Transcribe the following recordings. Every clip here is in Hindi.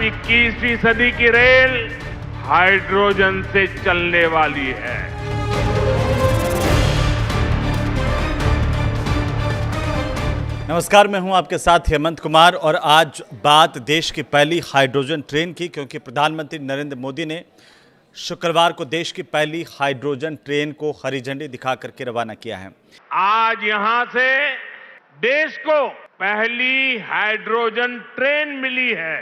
अब 21वीं सदी की रेल हाइड्रोजन से चलने वाली है। नमस्कार, मैं हूं आपके साथ हेमंत कुमार और आज बात देश की पहली हाइड्रोजन ट्रेन की, क्योंकि प्रधानमंत्री नरेंद्र मोदी ने शुक्रवार को देश की पहली हाइड्रोजन ट्रेन को हरी झंडी दिखा करके रवाना किया है। आज यहां से देश को पहली हाइड्रोजन ट्रेन मिली है।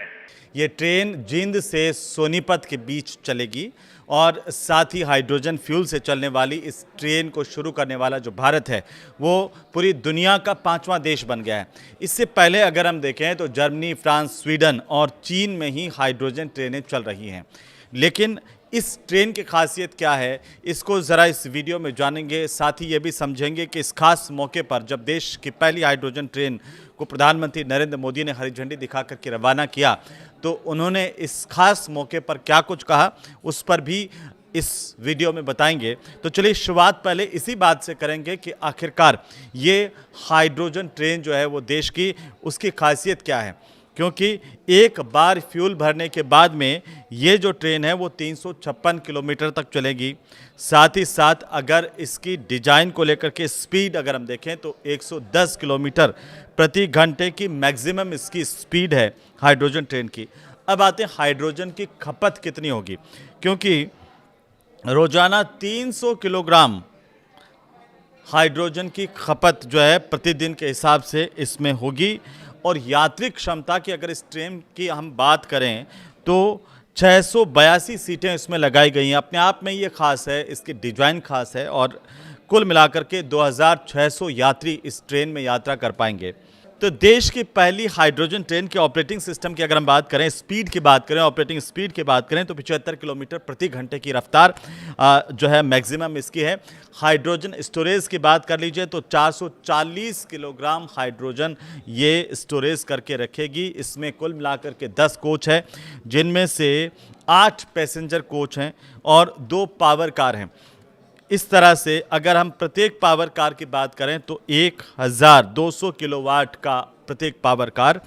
ये ट्रेन जींद से सोनीपत के बीच चलेगी और साथ ही हाइड्रोजन फ्यूल से चलने वाली इस ट्रेन को शुरू करने वाला जो भारत है वो पूरी दुनिया का 5वां देश बन गया है। इससे पहले अगर हम देखें तो जर्मनी, फ्रांस, स्वीडन और चीन में ही हाइड्रोजन ट्रेनें चल रही हैं। लेकिन इस ट्रेन की खासियत क्या है, इसको ज़रा इस वीडियो में जानेंगे। साथ ही ये भी समझेंगे कि इस खास मौके पर जब देश की पहली हाइड्रोजन ट्रेन को प्रधानमंत्री नरेंद्र मोदी ने हरी झंडी दिखा करके रवाना किया तो उन्होंने इस खास मौके पर क्या कुछ कहा, उस पर भी इस वीडियो में बताएंगे। तो चलिए शुरुआत पहले इसी बात से करेंगे कि आखिरकार ये हाइड्रोजन ट्रेन जो है वो देश की, उसकी खासियत क्या है। क्योंकि एक बार फ्यूल भरने के बाद में ये जो ट्रेन है वो 356 किलोमीटर तक चलेगी। साथ ही साथ अगर इसकी डिज़ाइन को लेकर के स्पीड अगर हम देखें तो 110 किलोमीटर प्रति घंटे की मैक्सिमम इसकी स्पीड है हाइड्रोजन ट्रेन की। अब आते हैं हाइड्रोजन की खपत कितनी होगी, क्योंकि रोज़ाना 300 किलोग्राम हाइड्रोजन की खपत जो है प्रतिदिन के हिसाब से इसमें होगी। और यात्री क्षमता की अगर इस ट्रेन की हम बात करें तो 682 सीटें इसमें लगाई गई हैं। अपने आप में ये खास है, इसकी डिज़ाइन खास है और कुल मिलाकर के 2600 यात्री इस ट्रेन में यात्रा कर पाएंगे। तो देश की पहली हाइड्रोजन ट्रेन के ऑपरेटिंग सिस्टम की अगर हम बात करें, स्पीड की बात करें, ऑपरेटिंग स्पीड की बात करें तो 75 किलोमीटर प्रति घंटे की रफ्तार जो है मैक्सिमम इसकी है। हाइड्रोजन स्टोरेज की बात कर लीजिए तो 440 किलोग्राम हाइड्रोजन ये स्टोरेज करके रखेगी। इसमें कुल मिलाकर के 10 कोच है, जिनमें से 8 पैसेंजर कोच हैं और 2 पावर कार हैं। इस तरह से अगर हम प्रत्येक पावर कार की बात करें तो 1200 किलोवाट का प्रत्येक पावर कार,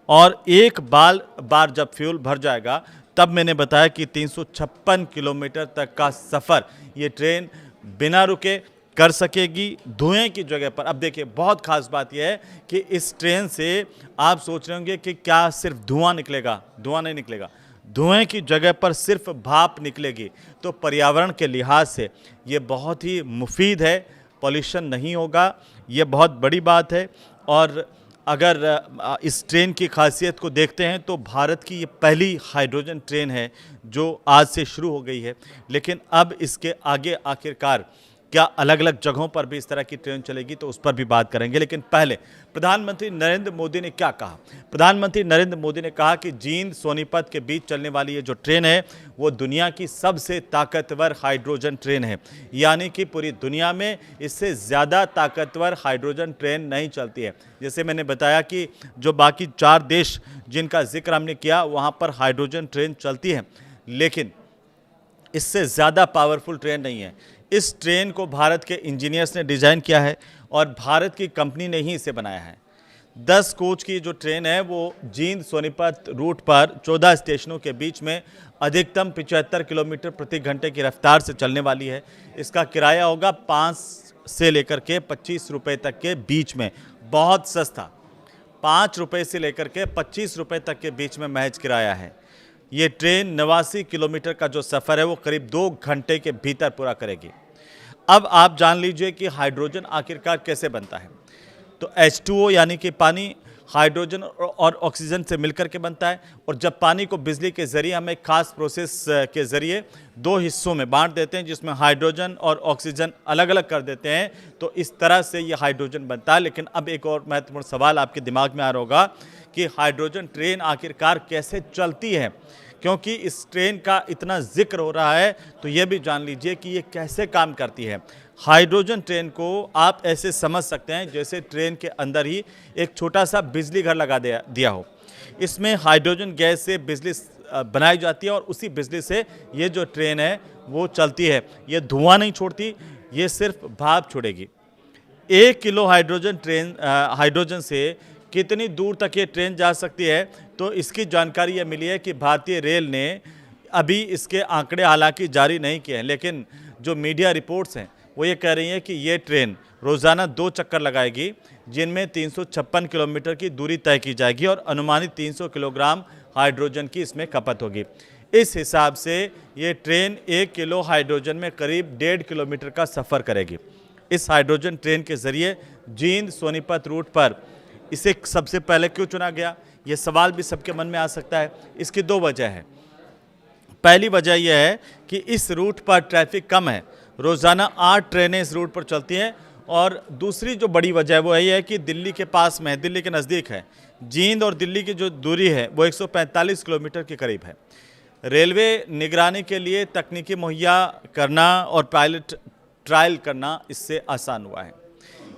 और एक बार जब फ्यूल भर जाएगा तब मैंने बताया कि 356 किलोमीटर तक का सफ़र ये ट्रेन बिना रुके कर सकेगी धुएं की जगह पर। अब देखिए बहुत खास बात यह है कि इस ट्रेन से आप सोच रहे होंगे कि क्या सिर्फ धुआं निकलेगा। धुआं नहीं निकलेगा, धुएं की जगह पर सिर्फ भाप निकलेगी। तो पर्यावरण के लिहाज से ये बहुत ही मुफीद है, पॉल्यूशन नहीं होगा, ये बहुत बड़ी बात है। और अगर इस ट्रेन की खासियत को देखते हैं तो भारत की ये पहली हाइड्रोजन ट्रेन है जो आज से शुरू हो गई है। लेकिन अब इसके आगे आखिरकार क्या अलग अलग जगहों पर भी इस तरह की ट्रेन चलेगी तो उस पर भी बात करेंगे। लेकिन पहले प्रधानमंत्री नरेंद्र मोदी ने क्या कहा। प्रधानमंत्री नरेंद्र मोदी ने कहा कि जींद सोनीपत के बीच चलने वाली ये जो ट्रेन है वो दुनिया की सबसे ताकतवर हाइड्रोजन ट्रेन है। यानी कि पूरी दुनिया में इससे ज़्यादा ताकतवर हाइड्रोजन ट्रेन नहीं चलती है। जैसे मैंने बताया कि जो बाकी 4 देश जिनका जिक्र हमने किया वहाँ पर हाइड्रोजन ट्रेन चलती है, लेकिन इससे ज़्यादा पावरफुल ट्रेन नहीं है। इस ट्रेन को भारत के इंजीनियर्स ने डिज़ाइन किया है और भारत की कंपनी ने ही इसे बनाया है। 10 कोच की जो ट्रेन है वो जींद सोनीपत रूट पर 14 स्टेशनों के बीच में अधिकतम 75 किलोमीटर प्रति घंटे की रफ्तार से चलने वाली है। इसका किराया होगा 5 से लेकर के 25 रुपये तक के बीच में, बहुत सस्ता। 5 रुपये से लेकर के 25 रुपये तक के बीच में महज किराया है। ये ट्रेन 89 किलोमीटर का जो सफ़र है वो करीब 2 घंटे के भीतर पूरा करेगी। अब आप जान लीजिए कि हाइड्रोजन आखिरकार कैसे बनता है। तो H2O यानी कि पानी हाइड्रोजन और ऑक्सीजन से मिलकर के बनता है, और जब पानी को बिजली के ज़रिए हम एक खास प्रोसेस के ज़रिए 2 हिस्सों में बांट देते हैं जिसमें हाइड्रोजन और ऑक्सीजन अलग अलग कर देते हैं, तो इस तरह से ये हाइड्रोजन बनता है। लेकिन अब एक और महत्वपूर्ण सवाल आपके दिमाग में आ रहा होगा कि हाइड्रोजन ट्रेन आखिरकार कैसे चलती है। क्योंकि इस ट्रेन का इतना जिक्र हो रहा है तो ये भी जान लीजिए कि ये कैसे काम करती है। हाइड्रोजन ट्रेन को आप ऐसे समझ सकते हैं जैसे ट्रेन के अंदर ही एक छोटा सा बिजली घर लगा दिया हो। इसमें हाइड्रोजन गैस से बिजली बनाई जाती है और उसी बिजली से ये जो ट्रेन है वो चलती है। ये धुआं नहीं छोड़ती, ये सिर्फ भाप छोड़ेगी। 1 किलो हाइड्रोजन से कितनी दूर तक ये ट्रेन जा सकती है, तो इसकी जानकारी ये मिली है कि भारतीय रेल ने अभी इसके आंकड़े हालांकि जारी नहीं किए हैं, लेकिन जो मीडिया रिपोर्ट्स हैं वो ये कह रही हैं कि ये ट्रेन रोज़ाना 2 चक्कर लगाएगी, जिनमें 356 किलोमीटर की दूरी तय की जाएगी और अनुमानित 300 किलोग्राम हाइड्रोजन की इसमें खपत होगी। इस हिसाब से ये ट्रेन 1 किलो हाइड्रोजन में करीब 1.5 किलोमीटर का सफ़र करेगी। इस हाइड्रोजन ट्रेन के ज़रिए जींद सोनीपत रूट पर इसे सबसे पहले क्यों चुना गया, ये सवाल भी सबके मन में आ सकता है। इसकी 2 वजह है। पहली वजह यह है कि इस रूट पर ट्रैफिक कम है, रोज़ाना 8 ट्रेनें इस रूट पर चलती हैं, और दूसरी जो बड़ी वजह है वो यही है कि दिल्ली के पास में है, दिल्ली के नज़दीक है। जींद और दिल्ली की जो दूरी है वो 145 किलोमीटर के करीब है। रेलवे निगरानी के लिए तकनीकी मुहैया करना और पायलट ट्रायल करना इससे आसान हुआ है।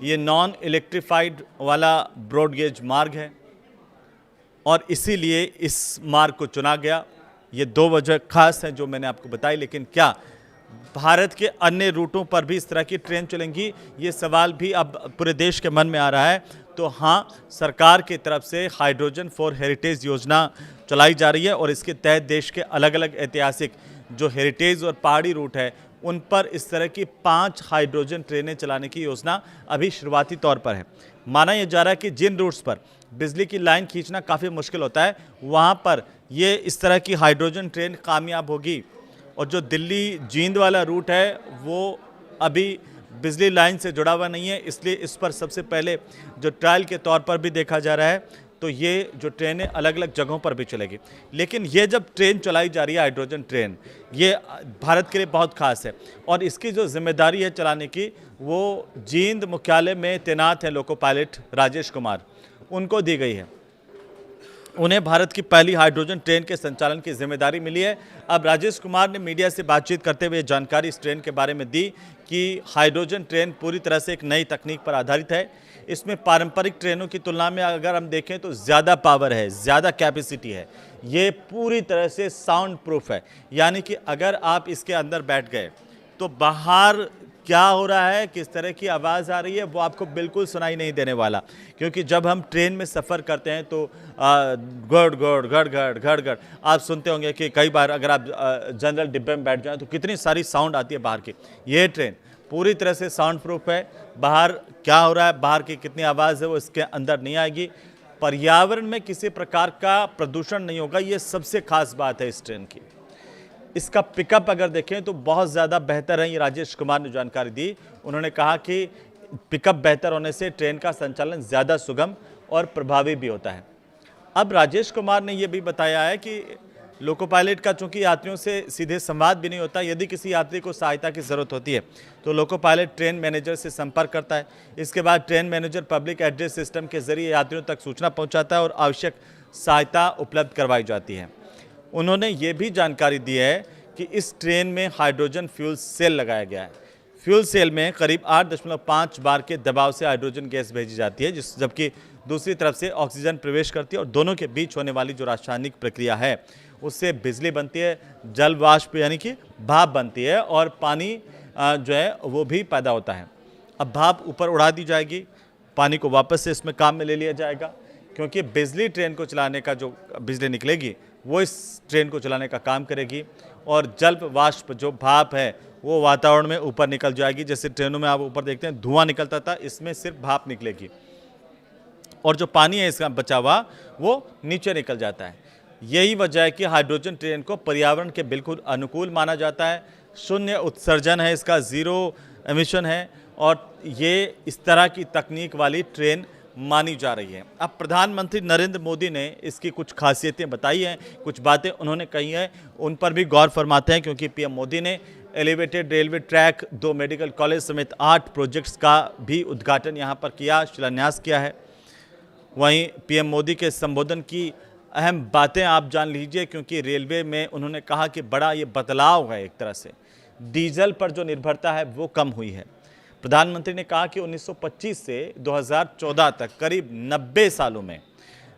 ये नॉन इलेक्ट्रीफाइड वाला ब्रॉडगेज मार्ग है और इसीलिए इस मार्ग को चुना गया। ये 2 वजह खास हैं जो मैंने आपको बताई, लेकिन क्या भारत के अन्य रूटों पर भी इस तरह की ट्रेन चलेंगी, ये सवाल भी अब पूरे देश के मन में आ रहा है। तो हाँ, सरकार की तरफ से हाइड्रोजन फॉर हेरिटेज योजना चलाई जा रही है और इसके तहत देश के अलग अलग ऐतिहासिक जो हेरिटेज और पहाड़ी रूट है उन पर इस तरह की 5 हाइड्रोजन ट्रेनें चलाने की योजना अभी शुरुआती तौर पर है। माना यह जा रहा है कि जिन रूट्स पर बिजली की लाइन खींचना काफ़ी मुश्किल होता है, वहाँ पर ये इस तरह की हाइड्रोजन ट्रेन कामयाब होगी। और जो दिल्ली जींद वाला रूट है वो अभी बिजली लाइन से जुड़ा हुआ नहीं है, इसलिए इस पर सबसे पहले जो ट्रायल के तौर पर भी देखा जा रहा है। तो ये जो ट्रेनें अलग अलग जगहों पर भी चलेगी, लेकिन ये जब ट्रेन चलाई जा रही है हाइड्रोजन ट्रेन, ये भारत के लिए बहुत खास है और इसकी जो जिम्मेदारी है चलाने की वो जींद मुख्यालय में तैनात है लोको पायलट राजेश कुमार, उनको दी गई है। उन्हें भारत की पहली हाइड्रोजन ट्रेन के संचालन की जिम्मेदारी मिली है। अब राजेश कुमार ने मीडिया से बातचीत करते हुए जानकारी इस ट्रेन के बारे में दी कि हाइड्रोजन ट्रेन पूरी तरह से एक नई तकनीक पर आधारित है। इसमें पारंपरिक ट्रेनों की तुलना में अगर हम देखें तो ज़्यादा पावर है, ज़्यादा कैपेसिटी है। ये पूरी तरह से साउंड प्रूफ है, यानी कि अगर आप इसके अंदर बैठ गए तो बाहर क्या हो रहा है, किस तरह की आवाज़ आ रही है, वो आपको बिल्कुल सुनाई नहीं देने वाला। क्योंकि जब हम ट्रेन में सफ़र करते हैं तो गड़ गड़ गड़ गड़ गड़ गड़ आप सुनते होंगे कि कई बार अगर आप जनरल डिब्बे में बैठ जाएं तो कितनी सारी साउंड आती है बाहर की। ये ट्रेन पूरी तरह से साउंड प्रूफ है। बाहर क्या हो रहा है, बाहर की कितनी आवाज़ है वो इसके अंदर नहीं आएगी। पर्यावरण में किसी प्रकार का प्रदूषण नहीं होगा, ये सबसे खास बात है इस ट्रेन की। इसका पिकअप अगर देखें तो बहुत ज़्यादा बेहतर है, ये राजेश कुमार ने जानकारी दी। उन्होंने कहा कि पिकअप बेहतर होने से ट्रेन का संचालन ज़्यादा सुगम और प्रभावी भी होता है। अब राजेश कुमार ने यह भी बताया है कि लोको पायलट का चूंकि यात्रियों से सीधे संवाद भी नहीं होता, यदि किसी यात्री को सहायता की ज़रूरत होती है तो लोको पायलट ट्रेन मैनेजर से संपर्क करता है। इसके बाद train manager public address system के जरिए यात्रियों तक सूचना पहुँचाता है और आवश्यक सहायता उपलब्ध करवाई जाती है। उन्होंने ये भी जानकारी दी है कि इस ट्रेन में हाइड्रोजन फ्यूल सेल लगाया गया है। फ्यूल सेल में करीब 8.5 बार के दबाव से हाइड्रोजन गैस भेजी जाती है, जबकि दूसरी तरफ से ऑक्सीजन प्रवेश करती है और दोनों के बीच होने वाली जो रासायनिक प्रक्रिया है उससे बिजली बनती है, जल वाष्प यानी कि भाप बनती है और पानी जो है वो भी पैदा होता है। अब भाप ऊपर उड़ा दी जाएगी, पानी को वापस से इसमें काम में ले लिया जाएगा, क्योंकि बिजली ट्रेन को चलाने का जो बिजली निकलेगी वो इस ट्रेन को चलाने का काम करेगी और जल वाष्प जो भाप है वो वातावरण में ऊपर निकल जाएगी। जैसे ट्रेनों में आप ऊपर देखते हैं धुआं निकलता था, इसमें सिर्फ भाप निकलेगी और जो पानी है इसका बचा हुआ वो नीचे निकल जाता है। यही वजह है कि हाइड्रोजन ट्रेन को पर्यावरण के बिल्कुल अनुकूल माना जाता है। शून्य उत्सर्जन है इसका, ज़ीरो एमिशन है और ये इस तरह की तकनीक वाली ट्रेन मानी जा रही है। अब प्रधानमंत्री नरेंद्र मोदी ने इसकी कुछ खासियतें बताई हैं, कुछ बातें उन्होंने कही हैं, उन पर भी गौर फरमाते हैं, क्योंकि पीएम मोदी ने elevated railway track, 2 medical college समेत 8 प्रोजेक्ट्स का भी उद्घाटन यहाँ पर किया, शिलान्यास किया है। वहीं पीएम मोदी के संबोधन की अहम बातें आप जान लीजिए, क्योंकि रेलवे में उन्होंने कहा कि बड़ा ये बदलाव है, एक तरह से डीजल पर जो निर्भरता है वो कम हुई है। प्रधानमंत्री ने कहा कि 1925 से 2014 तक करीब 90 सालों में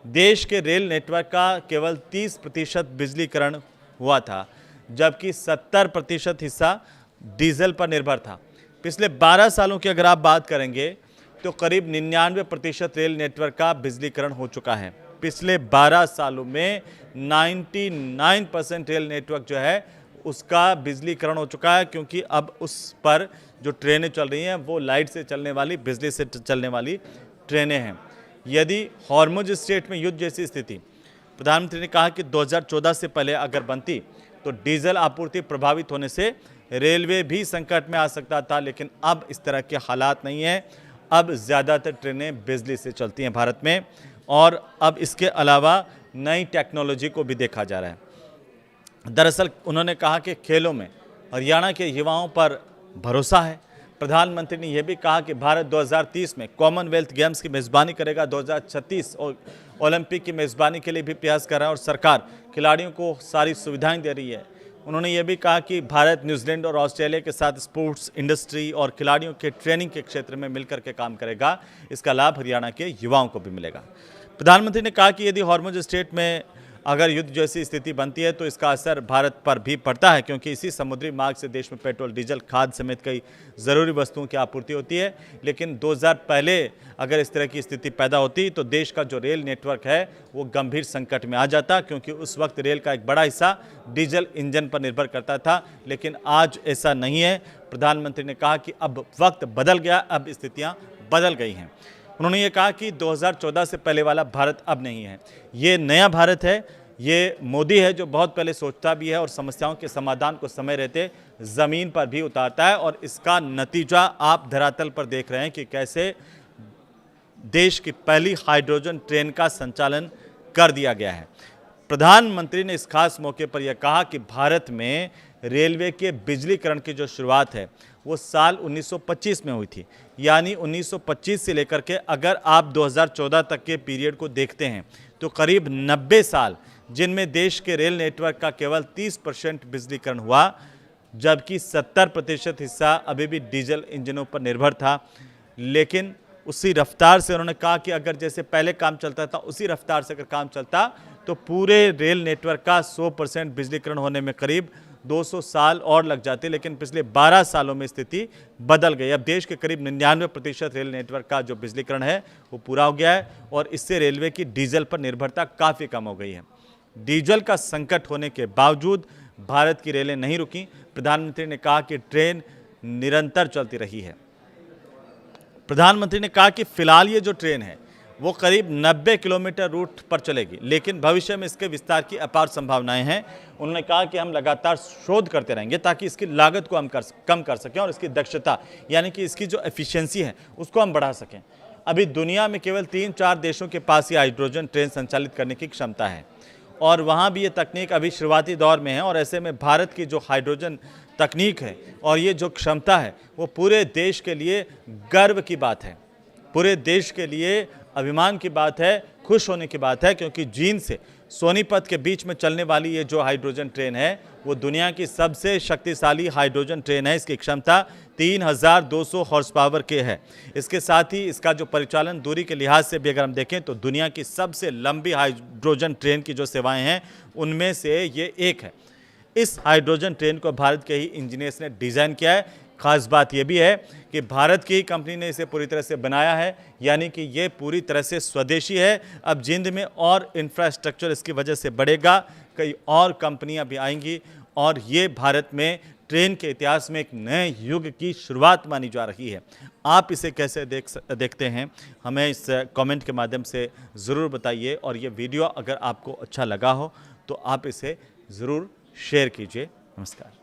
देश के रेल नेटवर्क का केवल 30% बिजलीकरण हुआ था, जबकि 70% हिस्सा डीजल पर निर्भर था। पिछले 12 सालों की अगर आप बात करेंगे तो करीब 99% रेल नेटवर्क का बिजलीकरण हो चुका है। पिछले 12 सालों में 99% रेल नेटवर्क जो है उसका बिजलीकरण हो चुका है, क्योंकि अब उस पर जो ट्रेनें चल रही हैं वो लाइट से चलने वाली, बिजली से चलने वाली ट्रेनें हैं। यदि हॉर्मुज स्ट्रेट में युद्ध जैसी स्थिति, प्रधानमंत्री ने कहा कि 2014 से पहले अगर बनती तो डीजल आपूर्ति प्रभावित होने से रेलवे भी संकट में आ सकता था, लेकिन अब इस तरह के हालात नहीं हैं। अब ज़्यादातर ट्रेनें बिजली से चलती हैं भारत में, और अब इसके अलावा नई टेक्नोलॉजी को भी देखा जा रहा है। दरअसल उन्होंने कहा कि खेलों में हरियाणा के युवाओं पर भरोसा है। प्रधानमंत्री ने यह भी कहा कि भारत 2030 में कॉमनवेल्थ गेम्स की मेज़बानी करेगा, 2036 और ओलंपिक की मेज़बानी के लिए भी प्रयास कर रहा है और सरकार खिलाड़ियों को सारी सुविधाएं दे रही है। उन्होंने ये भी कहा कि भारत न्यूजीलैंड और ऑस्ट्रेलिया के साथ स्पोर्ट्स इंडस्ट्री और खिलाड़ियों के ट्रेनिंग के क्षेत्र में मिलकर के काम करेगा। इसका लाभ हरियाणा के युवाओं को भी मिलेगा। प्रधानमंत्री ने कहा कि यदि हॉर्मुज स्ट्रेट में अगर युद्ध जैसी स्थिति बनती है तो इसका असर भारत पर भी पड़ता है, क्योंकि इसी समुद्री मार्ग से देश में पेट्रोल, डीजल, खाद समेत कई ज़रूरी वस्तुओं की आपूर्ति होती है। लेकिन 2000 पहले अगर इस तरह की स्थिति पैदा होती तो देश का जो रेल नेटवर्क है वो गंभीर संकट में आ जाता, क्योंकि उस वक्त रेल का एक बड़ा हिस्सा डीजल इंजन पर निर्भर करता था। लेकिन आज ऐसा नहीं है। प्रधानमंत्री ने कहा कि अब वक्त बदल गया, अब स्थितियाँ बदल गई हैं। उन्होंने ये कहा कि 2014 से पहले वाला भारत अब नहीं है, ये नया भारत है। ये मोदी है जो बहुत पहले सोचता भी है और समस्याओं के समाधान को समय रहते ज़मीन पर भी उतारता है, और इसका नतीजा आप धरातल पर देख रहे हैं कि कैसे देश की पहली हाइड्रोजन ट्रेन का संचालन कर दिया गया है। प्रधानमंत्री ने इस खास मौके पर यह कहा कि भारत में रेलवे के बिजलीकरण की जो शुरुआत है वो साल 1925 में हुई थी। यानी 1925 से लेकर के अगर आप 2014 तक के पीरियड को देखते हैं तो करीब 90 साल, जिनमें देश के रेल नेटवर्क का केवल 30% बिजलीकरण हुआ, जबकि 70% हिस्सा अभी भी डीजल इंजनों पर निर्भर था। लेकिन उसी रफ्तार से उन्होंने कहा कि अगर जैसे पहले काम चलता था उसी रफ्तार से अगर काम चलता तो पूरे रेल नेटवर्क का 100% बिजलीकरण होने में करीब 200 साल और लग जाते। लेकिन पिछले 12 सालों में स्थिति बदल गई। अब देश के करीब 99% रेल नेटवर्क का जो बिजलीकरण है वो पूरा हो गया है, और इससे रेलवे की डीजल पर निर्भरता काफ़ी कम हो गई है। डीजल का संकट होने के बावजूद भारत की रेलें नहीं रुकी। प्रधानमंत्री ने कहा कि ट्रेन निरंतर चलती रही है। प्रधानमंत्री ने कहा कि फिलहाल ये जो ट्रेन है वो करीब 90 किलोमीटर रूट पर चलेगी, लेकिन भविष्य में इसके विस्तार की अपार संभावनाएं हैं। उन्होंने कहा कि हम लगातार शोध करते रहेंगे ताकि इसकी लागत को हम कम कर सकें और इसकी दक्षता यानी कि इसकी जो एफिशिएंसी है उसको हम बढ़ा सकें। अभी दुनिया में केवल 3-4 देशों के पास ये हाइड्रोजन ट्रेन संचालित करने की क्षमता है, और वहाँ भी ये तकनीक अभी शुरुआती दौर में है। और ऐसे में भारत की जो हाइड्रोजन तकनीक है और ये जो क्षमता है वो पूरे देश के लिए गर्व की बात है, पूरे देश के लिए अभिमान की बात है, खुश होने की बात है, क्योंकि जींद से सोनीपत के बीच में चलने वाली ये जो हाइड्रोजन ट्रेन है वो दुनिया की सबसे शक्तिशाली हाइड्रोजन ट्रेन है। इसकी क्षमता 3200 हॉर्स पावर के है। इसके साथ ही इसका जो परिचालन दूरी के लिहाज से भी अगर हम देखें तो दुनिया की सबसे लंबी हाइड्रोजन ट्रेन की जो सेवाएं हैं उनमें से ये एक है। इस हाइड्रोजन ट्रेन को भारत के ही इंजीनियर्स ने डिज़ाइन किया है। खास बात यह भी है कि भारत की ही कंपनी ने इसे पूरी तरह से बनाया है, यानी कि ये पूरी तरह से स्वदेशी है। अब जींद में और इंफ्रास्ट्रक्चर इसकी वजह से बढ़ेगा, कई और कंपनियां भी आएंगी, और ये भारत में ट्रेन के इतिहास में एक नए युग की शुरुआत मानी जा रही है। आप इसे कैसे देखते हैं, हमें इस कमेंट के माध्यम से ज़रूर बताइए, और ये वीडियो अगर आपको अच्छा लगा हो तो आप इसे ज़रूर शेयर कीजिए। नमस्कार।